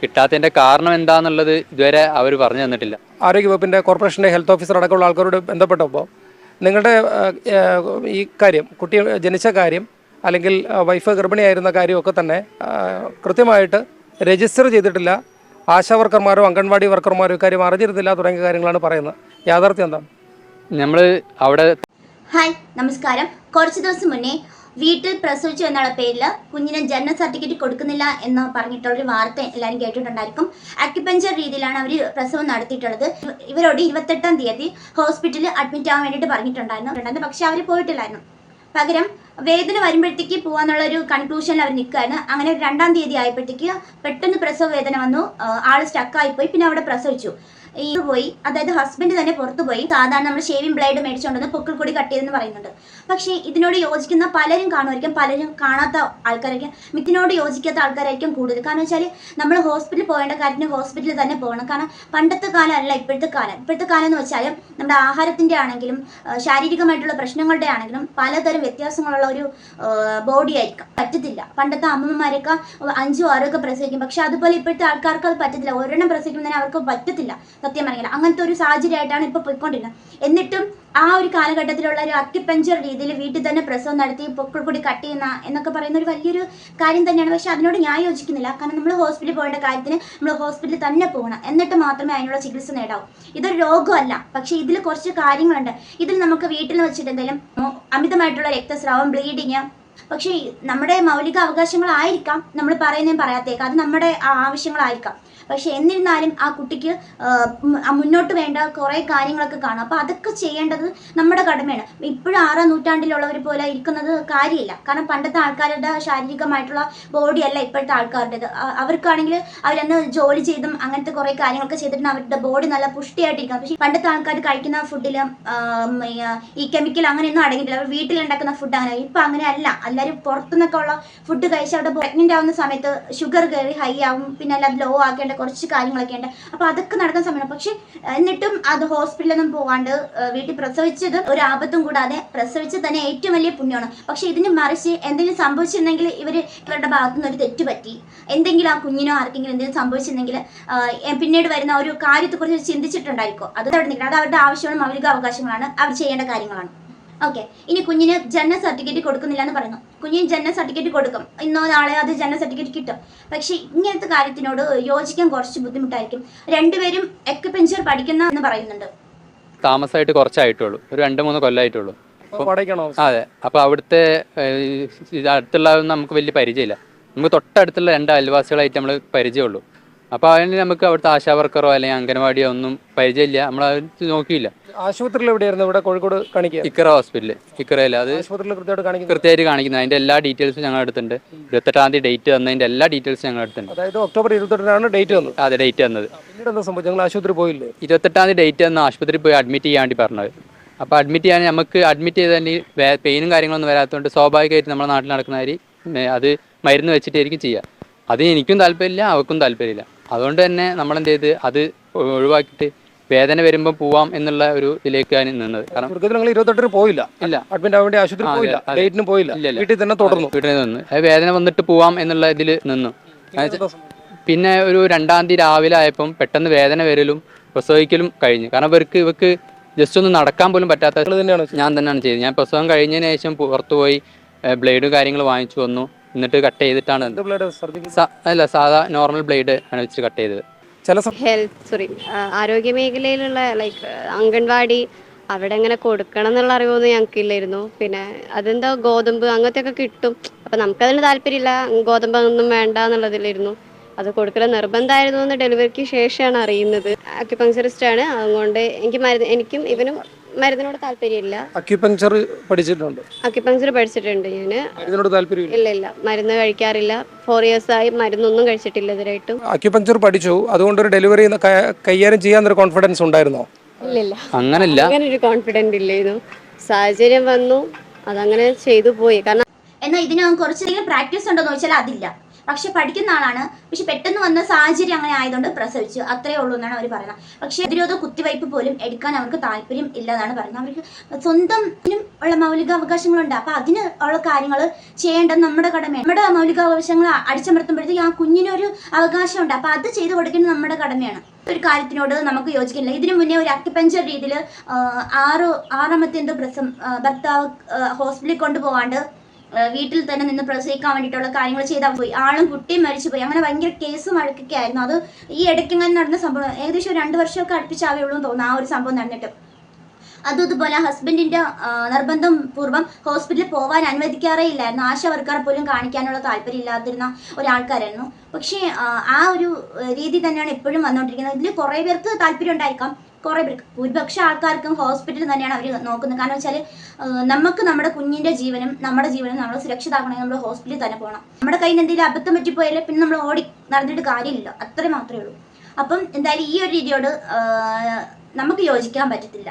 കിട്ടാത്തതിൻ്റെ കാരണം എന്താണെന്നുള്ളത് ഇതുവരെ അവർ പറഞ്ഞു തന്നിട്ടില്ല. ആരോഗ്യവകുപ്പിൻ്റെ കോർപ്പറേഷൻ്റെ ഹെൽത്ത് ഓഫീസർ അടക്കമുള്ള ആൾക്കാരോട് ബന്ധപ്പെട്ടപ്പോൾ നിങ്ങളുടെ ഈ കാര്യം, കുട്ടി ജനിച്ച കാര്യം അല്ലെങ്കിൽ വൈഫ് ഗർഭിണിയായിരുന്ന കാര്യമൊക്കെ തന്നെ കൃത്യമായിട്ട് രജിസ്റ്റർ ചെയ്തിട്ടില്ല, ആശാവർക്കർമാരോ അംഗൻവാടി വർക്കർമാരോ ഇക്കാര്യം അറിഞ്ഞിരുന്നില്ല തുടങ്ങിയ കാര്യങ്ങളാണ് പറയുന്നത്. യാഥാർത്ഥ്യം എന്താണ്? നമ്മൾ അവിടെ ഹായ് നമസ്കാരം. കുറച്ച് ദിവസം മുന്നേ വീട്ടിൽ പ്രസവിച്ചു എന്നുള്ള പേരിൽ കുഞ്ഞിന് ജനന സർട്ടിഫിക്കറ്റ് കൊടുക്കുന്നില്ല എന്ന് പറഞ്ഞിട്ടുള്ളൊരു വാർത്ത എല്ലാവരും കേട്ടിട്ടുണ്ടായിരിക്കും. അക്യുപഞ്ചർ രീതിയിലാണ് അവർ പ്രസവം നടത്തിയിട്ടുള്ളത്. ഇവരോട് 28-ാം തീയതി ഹോസ്പിറ്റലിൽ അഡ്മിറ്റ് ആവാൻ വേണ്ടിയിട്ട് പറഞ്ഞിട്ടുണ്ടായിരുന്നു. പക്ഷെ അവർ പോയിട്ടില്ലായിരുന്നു. പകരം വേദന വരുമ്പോഴത്തേക്ക് പോകാന്നുള്ളൊരു കൺക്ലൂഷനിൽ അവർ നിൽക്കുകയായിരുന്നു. അങ്ങനെ 2-ാം തീയതി ആയപ്പോഴത്തേക്ക് പെട്ടെന്ന് പ്രസവ വേദന വന്നു, ആൾ സ്റ്റക്കായിപ്പോയി. പിന്നെ അവിടെ പ്രസവിച്ചു പോയി. അതായത് ഹസ്ബൻഡ് തന്നെ പുറത്തു പോയി. സാധാരണ നമ്മൾ ഷേവിംഗ് ബ്ലേഡ് മേടിച്ചുകൊണ്ടെന്ന് പൊക്കിൾ കൂടി കട്ട് ചെയ്തെന്ന് പറയുന്നുണ്ട്. പക്ഷേ ഇതിനോട് യോജിക്കുന്ന പലരും കാണുമായിരിക്കും, പലരും കാണാത്ത ആൾക്കാരായിരിക്കും, ഇതിനോട് യോജിക്കാത്ത ആൾക്കാരായിരിക്കും കൂടുതൽ. കാരണം വെച്ചാൽ നമ്മൾ ഹോസ്പിറ്റലിൽ പോകേണ്ട കാര്യത്തിന് ഹോസ്പിറ്റലിൽ തന്നെ പോകണം. കാരണം പണ്ടത്തെ കാലമല്ല ഇപ്പോഴത്തെ കാലം. ഇപ്പോഴത്തെ കാലം എന്ന് വെച്ചാൽ നമ്മുടെ ആഹാരത്തിൻ്റെ ആണെങ്കിലും ശാരീരികമായിട്ടുള്ള പ്രശ്നങ്ങളുടെ ആണെങ്കിലും പലതരം വ്യത്യാസങ്ങളുള്ള ഒരു ബോഡി ആയിരിക്കും. പറ്റത്തില്ല. പണ്ടത്തെ അമ്മമാരൊക്കെ 5-6 ഒക്കെ പ്രസവിക്കും. പക്ഷെ അതുപോലെ ഇപ്പോഴത്തെ ആൾക്കാർക്ക് അത് പറ്റത്തില്ല. ഒരെണ്ണം പ്രസവിക്കുമ്പോൾ തന്നെ അവർക്ക് പറ്റത്തില്ല. സത്യം പറഞ്ഞാൽ അങ്ങനത്തെ ഒരു സാഹചര്യമായിട്ടാണ് ഇപ്പോൾ പോയിക്കൊണ്ടിരുന്നത്. എന്നിട്ടും ആ ഒരു കാലഘട്ടത്തിലുള്ള ഒരു അക്യുപഞ്ചർ രീതിയിൽ വീട്ടിൽ തന്നെ പ്രസവം നടത്തി പൊക്കിൾ കൂടി കട്ട് ചെയ്യുന്ന എന്നൊക്കെ പറയുന്ന ഒരു വലിയൊരു കാര്യം തന്നെയാണ്. പക്ഷെ അതിനോട് ഞാൻ യോജിക്കുന്നില്ല. കാരണം നമ്മൾ ഹോസ്പിറ്റലിൽ പോകേണ്ട കാര്യത്തിന് നമ്മൾ ഹോസ്പിറ്റലിൽ തന്നെ പോകണം. എന്നിട്ട് മാത്രമേ അതിനുള്ള ചികിത്സ നേടാവൂ. ഇതൊരു രോഗമല്ല. പക്ഷേ ഇതിൽ കുറച്ച് കാര്യങ്ങളുണ്ട്. ഇതിൽ നമുക്ക് വീട്ടിൽ വെച്ചിട്ട് എന്തെങ്കിലും അമിതമായിട്ടുള്ള രക്തസ്രാവം, ബ്ലീഡിങ്, പക്ഷേ നമ്മുടെ മൗലിക അവകാശങ്ങളായിരിക്കാം നമ്മൾ പറയുന്നതും പറയാത്തേക്കാം, അത് നമ്മുടെ ആവശ്യങ്ങളായിരിക്കാം. പക്ഷെ എന്നിരുന്നാലും ആ കുട്ടിക്ക് മുന്നോട്ട് വേണ്ട കുറേ കാര്യങ്ങളൊക്കെ കാണും. അപ്പോൾ അതൊക്കെ ചെയ്യേണ്ടത് നമ്മുടെ കടമയാണ്. ഇപ്പോഴും 6-ാം നൂറ്റാണ്ടിലുള്ളവർ പോലെ ഇരിക്കുന്നത് കാര്യമില്ല. കാരണം പണ്ടത്തെ ആൾക്കാരുടെ ശാരീരികമായിട്ടുള്ള ബോഡിയല്ല ഇപ്പോഴത്തെ ആൾക്കാരുടേത്. അവർക്കാണെങ്കിൽ അവരന്ന് ജോലി ചെയ്തും അങ്ങനത്തെ കുറേ കാര്യങ്ങളൊക്കെ ചെയ്തിട്ട് അവരുടെ ബോഡി നല്ല പുഷ്ടിയായിട്ടിരിക്കും. പക്ഷേ പണ്ടത്തെ ആൾക്കാർ കഴിക്കുന്ന ഫുഡിൽ ഈ കെമിക്കൽ അങ്ങനെയൊന്നും അടങ്ങിയിട്ടില്ല. അവർ വീട്ടിലുണ്ടാക്കുന്ന ഫുഡ് അങ്ങനെ. ഇപ്പം അങ്ങനെ അല്ല. എല്ലാവരും പുറത്തുനിന്നൊക്കെ ഉള്ള ഫുഡ് കഴിച്ച് അവിടെ പ്രഗ്നൻ്റ് ആവുന്ന സമയത്ത് ഷുഗർ കയറി ഹൈ ആവും. പിന്നെ അല്ല ലോ ആക്കേണ്ട കുറച്ച് കാര്യങ്ങളൊക്കെ ഉണ്ട്. അപ്പോൾ അതൊക്കെ നടക്കുന്ന സമയമാണ്. പക്ഷെ എന്നിട്ടും അത് ഹോസ്പിറ്റലൊന്നും പോകാണ്ട് വീട്ടിൽ പ്രസവിച്ചത് ഒരു ആപത്തും കൂടാതെ പ്രസവിച്ചത് തന്നെ ഏറ്റവും വലിയ പുണ്യമാണ്. പക്ഷെ ഇതിന് മറിച്ച് എന്തെങ്കിലും സംഭവിച്ചിരുന്നെങ്കിൽ ഇവരുടെ ഭാഗത്തുനിന്ന് ഒരു തെറ്റ് പറ്റി, എന്തെങ്കിലും ആ കുഞ്ഞിനോ ആർക്കെങ്കിലും എന്തെങ്കിലും സംഭവിച്ചിരുന്നെങ്കിൽ പിന്നീട് വരുന്ന ഒരു കാര്യത്തെക്കുറിച്ച് ചിന്തിച്ചിട്ടുണ്ടായിരിക്കും. അത് അവിടെ നിൽക്കണം. അത് അവരുടെ ആവശ്യമാണ്, മൗലിക അവകാശങ്ങളാണ്, അവർ ചെയ്യേണ്ട കാര്യങ്ങളാണ്. ഓക്കെ. ഇനി കുഞ്ഞിന് ജനന സർട്ടിഫിക്കറ്റ് കൊടുക്കുന്നില്ല എന്ന് പറയുന്നു. കുഞ്ഞിന് ജനന സർട്ടിഫിക്കറ്റ് കൊടുക്കും, ഇന്നോ നാളെ അത് ജനന സർട്ടിഫിക്കറ്റ് കിട്ടും. പക്ഷെ ഇങ്ങനത്തെ കാര്യത്തിനോട് യോജിക്കാൻ കുറച്ച് ബുദ്ധിമുട്ടായിരിക്കും. രണ്ടുപേരും അക്യുപഞ്ചർ പഠിക്കുന്ന എന്ന് പറയുന്നുണ്ട്. താമസമായിട്ട് കുറച്ചായിട്ടുള്ളൂ, ഒരു 2-3 കൊല്ലമായിട്ടുള്ളൂ. അതെ. അപ്പോൾ അവിടുത്തെ അടുത്തുള്ള നമുക്ക് വലിയ പരിചയമില്ല. നമുക്ക് തൊട്ടടുത്തുള്ള 2 അയൽവാസികളായിട്ട് നമ്മൾ പരിചയമുള്ളൂ. അപ്പോൾ അതിന് നമുക്ക് അവിടുത്തെ ആശാവർക്കറോ അല്ലെങ്കിൽ അംഗനവാടിയോ ഒന്നും പരിചയമില്ല. നമ്മൾ അത് നോക്കിയില്ല. ആശുപത്രിയിൽ എവിടെയായിരുന്നു? ഇവിടെ കോഴിക്കോട് കാണിക്കുക. ഇക്കറ ഹോസ്പിറ്റലിൽ. ഇക്കറയില്ല, അത് കൃത്യമായിട്ട് കാണിക്കുന്നത്. അതിന്റെ എല്ലാ ഡീറ്റെയിൽസും ഞങ്ങൾ അടുത്തുണ്ട്. 28-ാം തീയതി ഡേറ്റ് തന്നതിന്റെ എല്ലാ ഡീറ്റെയിൽസും ഞങ്ങൾ അടുത്തുണ്ട്. അതായത് ഒക്ടോബർ 28-നാണ് ഡേറ്റ് തന്നത്. അതെ, ഡേറ്റ് തന്നത്. പിന്നീട് എന്താ സംഭവിച്ചത്? ഞങ്ങൾ ആശുപത്രി പോയില്ലേ? 28-ാം തീയതി ഡേറ്റ് തന്ന ആശുപത്രിയിൽ പോയി അഡ്മിറ്റ് ചെയ്യാൻ വേണ്ടി പറഞ്ഞത്. അപ്പോൾ അഡ്മിറ്റ് ചെയ്യാൻ നമുക്ക് അഡ്മിറ്റ് ചെയ്ത് തന്നെ പെയിനും കാര്യങ്ങളൊന്നും വരാത്തതുകൊണ്ട് സ്വാഭാവികമായിട്ട് നമ്മുടെ നാട്ടിൽ നടക്കുന്ന കാര്യം അത് മരുന്ന് വെച്ചിട്ടായിരിക്കും ചെയ്യുക. അതിന് എനിക്കും താല്പര്യമില്ല, അവർക്കും താല്പര്യമില്ല. അതുകൊണ്ട് തന്നെ നമ്മളെന്ത് ചെയ്ത് അത് ഒഴിവാക്കിയിട്ട് വേദന വരുമ്പോൾ പോവാം എന്നുള്ള ഒരു ഇതിലേക്കാണ് നിന്നത്. കാരണം 28-ന് പോയില്ല. ഇല്ല, അഡ്മിറ്റ് ആവാൻ വേണ്ടി ആശുപത്രി പോയില്ല, ഡേറ്റിന് പോയില്ല, വീട്ടിൽ തന്നെ തുടർന്നു. വീട്ടിൽ നിന്ന് വേദന വന്നിട്ട് പോവാം എന്നുള്ള ഇതിൽ നിന്നു. പിന്നെ ഒരു 2-ാം തീയതി രാവിലെ ആയപ്പം പെട്ടെന്ന് വേദന വരലും പ്രസവിക്കലും കഴിഞ്ഞു. കാരണം ഇവർക്ക് ജസ്റ്റ് ഒന്ന് നടക്കാൻ പോലും പറ്റാത്ത ഞാൻ തന്നെയാണ് ചെയ്തത്. ഞാൻ പ്രസവം കഴിഞ്ഞതിന് ശേഷം പുറത്തു പോയി ബ്ലേഡും കാര്യങ്ങൾ വാങ്ങിച്ചു വന്നു. എന്നിട്ട് കട്ട് ചെയ്തിട്ടാണ്. അല്ല, സാധാ നോർമൽ ബ്ലേഡ് ആണ് വെച്ച് കട്ട് ചെയ്തത്. ആരോഗ്യ മേഖലയിലുള്ള ലൈക്ക് അംഗൻവാടി അവിടെ എങ്ങനെ കൊടുക്കണം എന്നുള്ള അറിവൊന്നും ഞങ്ങൾക്കില്ലായിരുന്നു. പിന്നെ അതെന്താ ഗോതമ്പ് അങ്ങനത്തെ ഒക്കെ കിട്ടും. അപ്പം നമുക്കതിന് താല്പര്യമില്ല, ഗോതമ്പ് ഒന്നും വേണ്ട എന്നുള്ളതിലായിരുന്നു. അത് കൊടുക്കൽ നിർബന്ധമായിരുന്നു എന്ന് ഡെലിവറിക്ക് ശേഷമാണ് അറിയുന്നത്. അക്യുപങ്ചറിസ്റ്റ് ആണ്, അതുകൊണ്ട് എനിക്കും ഇവനും മരുന്നിനോട് താല്പര്യമില്ല. അക്യുപങ്ചർ പഠിച്ചിട്ടുണ്ട്? അക്യുപങ്ചർ പഠിച്ചിട്ടുണ്ട് ഞാൻ. ഇല്ല, മരുന്ന് കഴിക്കാറില്ല. 4 years ആയി മരുന്നൊന്നും കഴിച്ചിട്ടില്ല ഇതുവരെയായിട്ടും. അക്യുപങ്ചർ പഠിച്ചു, അതുകൊണ്ട് ഒരു ഡെലിവറി കൈകാര്യം ചെയ്യാൻ കോൺഫിഡൻസ് ഉണ്ടായിരുന്നോ? ഇല്ല, അങ്ങനെ ഒരു കോൺഫിഡൻസ് ഇല്ലായിരുന്നു. സാഹചര്യം വന്നു, അതങ്ങനെ ചെയ്തു പോയി. കാരണം എന്നാൽ ഇതിന് കുറച്ചധികം പ്രാക്ടീസ് ഉണ്ടോന്ന് ചോദിച്ചാൽ അതില്ല. പക്ഷെ പഠിക്കുന്ന ആളാണ്. പക്ഷെ പെട്ടെന്ന് വന്ന സാഹചര്യം അങ്ങനെ ആയതുകൊണ്ട് പ്രസവിച്ചു, അത്രേ ഉള്ളൂ എന്നാണ് അവർ പറയുന്നത്. പക്ഷെ പ്രതിരോധ കുത്തിവയ്പ് പോലും എടുക്കാൻ അവർക്ക് താല്പര്യം ഇല്ല എന്നാണ് പറയുന്നത്. അവർക്ക് സ്വന്തം ഉള്ള മൗലികാവകാശങ്ങളുണ്ട്. അപ്പൊ അതിന് ഉള്ള കാര്യങ്ങൾ ചെയ്യേണ്ടത് നമ്മുടെ കടമയാണ്. നമ്മുടെ മൗലികാവകാശങ്ങൾ അടിച്ചമർത്തുമ്പോഴത്തേക്ക് ആ കുഞ്ഞിനൊരു അവകാശമുണ്ട്. അപ്പൊ അത് ചെയ്തു കൊടുക്കുന്നത് നമ്മുടെ കടമയാണ്. ഒരു കാര്യത്തിനോട് നമുക്ക് യോജിക്കില്ല. ഇതിനു മുന്നേ ഒരു അക്യുപഞ്ചർ രീതിയിൽ ആറാമത്തെ എന്തോ ഭർത്താവ് ഹോസ്പിറ്റലിൽ കൊണ്ടുപോകാണ്ട് വീട്ടിൽ തന്നെ നിന്ന് പ്രസവിക്കാൻ വേണ്ടിയിട്ടുള്ള കാര്യങ്ങൾ ചെയ്താൽ പോയി, ആളും കുട്ടിയും മരിച്ചു പോയി. അങ്ങനെ ഭയങ്കര കേസും വഴക്കൊക്കെ ആയിരുന്നു. അത് ഈ ഇടയ്ക്കങ്ങനെ നടന്ന സംഭവം. ഏകദേശം 2 വർഷമൊക്കെ അടുപ്പിച്ചാവേ ഉള്ളൂ എന്ന് തോന്നുന്നു ആ ഒരു സംഭവം നടന്നിട്ട്. അതും ഇതുപോലെ ഹസ്ബൻഡിന്റെ നിർബന്ധം പൂർവ്വം ഹോസ്പിറ്റലിൽ പോകാൻ അനുവദിക്കാറേ ഇല്ലായിരുന്നു. ആശാ വർക്കറെ പോലും കാണിക്കാനുള്ള താല്പര്യം ഇല്ലാതിരുന്ന ഒരാൾക്കാരായിരുന്നു. പക്ഷേ ആ ഒരു രീതി തന്നെയാണ് ഇപ്പോഴും വന്നുകൊണ്ടിരിക്കുന്നത്. ഇതിൽ കുറേ പേർക്ക് താല്പര്യം ഉണ്ടായിരിക്കാം, കുറേ പേർക്ക്, ഭൂരിപക്ഷ ആൾക്കാർക്കും ഹോസ്പിറ്റലിൽ തന്നെയാണ് അവർ നോക്കുന്നത്. കാരണം വെച്ചാൽ നമുക്ക് നമ്മുടെ കുഞ്ഞിന്റെ ജീവനും നമ്മുടെ ജീവനും നമ്മൾ സുരക്ഷിതാക്കണമെങ്കിൽ നമ്മൾ ഹോസ്പിറ്റലിൽ തന്നെ പോകണം. നമ്മുടെ കയ്യിൽ നിന്ന് എന്തെങ്കിലും അബദ്ധം പറ്റിപ്പോയാൽ പിന്നെ നമ്മൾ ഓടി നടന്നിട്ട് കാര്യമില്ല, അത്രേ മാത്രമേ ഉള്ളൂ. അപ്പം എന്തായാലും ഈ ഒരു രീതിയോട് നമുക്ക് യോജിക്കാൻ പറ്റത്തില്ല.